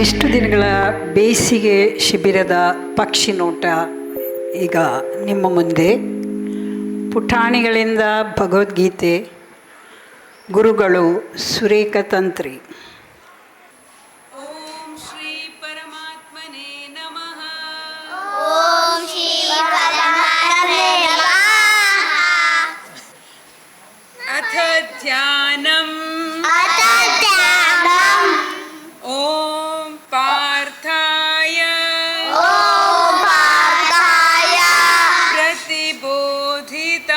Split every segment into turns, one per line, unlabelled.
ಎಷ್ಟು ದಿನಗಳ ಬೇಸಿಗೆ ಶಿಬಿರದ ಪಕ್ಷಿ ನೋಟ ಈಗ ನಿಮ್ಮ ಮುಂದೆ. ಪುಟಾಣಿಗಳಿಂದ ಭಗವದ್ಗೀತೆ, ಗುರುಗಳು ಸುರೇಖ ತಂತ್ರಿ.
ಓಂ ಶ್ರೀ ಪರಮಾತ್ಮನೇ ನಮಃ.
ಓಂ ಶ್ರೀ ಪರಮಾತ್ಮನೇ ನಮಃ.
ಅಥ ಧ್ಯಾನಂ ಓಂ ಪಾರ್ಥಾಯ ಪ್ರತಿಬೋಧಿತ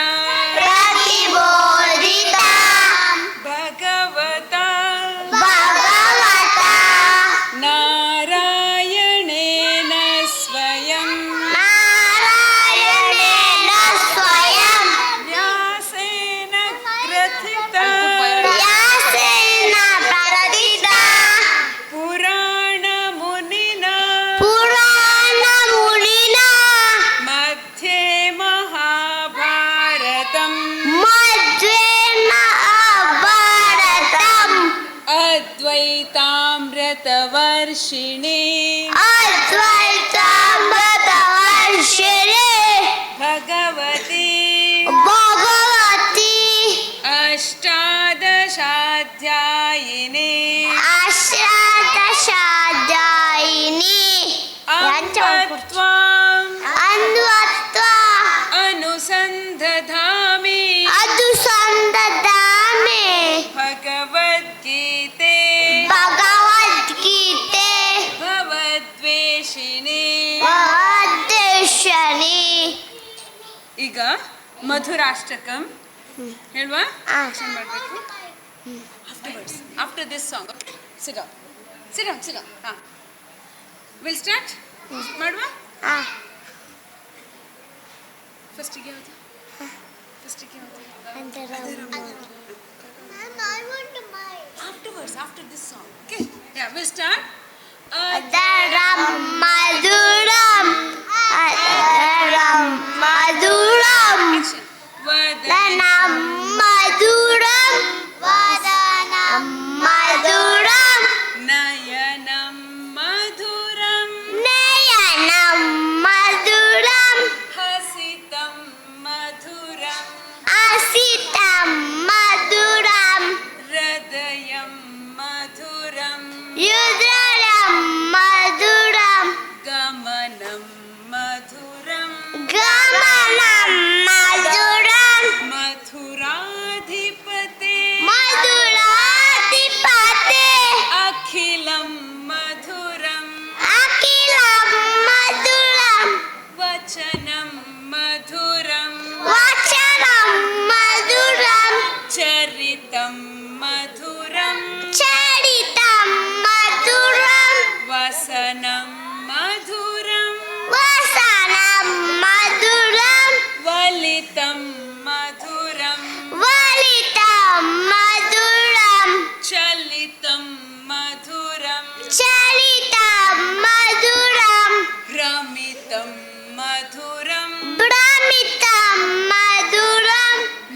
ಭಗವತ ನಾರಾಯಣೇನ ಸ್ವಯಂ ವ್ಯಾಸೇನ ಗ್ರಥಿತ ಪುರಾಣ ಮುನಿನಾ ಮಧ್ಯೆ ಮಹಾಭಾರತಂ ಅದ್ವೈತಾಮೃತವರ್ಷಿಣಿ ಭಗವತಿ ಅಷ್ಟಾದಶಾಧ್ಯಾಯಿನಿ ಅನ್ವತ್ವಾಂ ಅನುಸಂಧಧಾಮಿ ಭಗವದ್ಗೀತೆ ಭವದ್ವೇಷಿಣಿ. ಈಗ ಮಧುರಾಷ್ಟಕಂ ಹೇಳುವ ಮಾಡಬೇಕು. After this song sit down. ಹಾಂ, ವಿಲ್ ಸ್ಟಾರ್ಟ್ ಮಾಡುವ. ಫಸ್ಟಿಗೆ ಯಾವುದು? Afterwards, after this song. Okay? Yeah, we'll start. Action. Nayanam madhuram hasitam madhuram hridayam madhuram gamanam madhuram madhuradhipate akhilam madhuram vachanam madhuram charitam madhuram vasanam madhuram valitam madhuram chalitam madhuram ramitam madhuram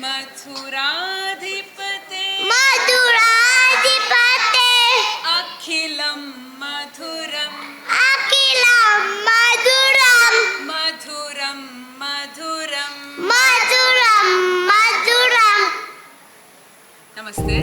madhuradhipate akhilam madhuram madhuram. ನಮಸ್ತೆ.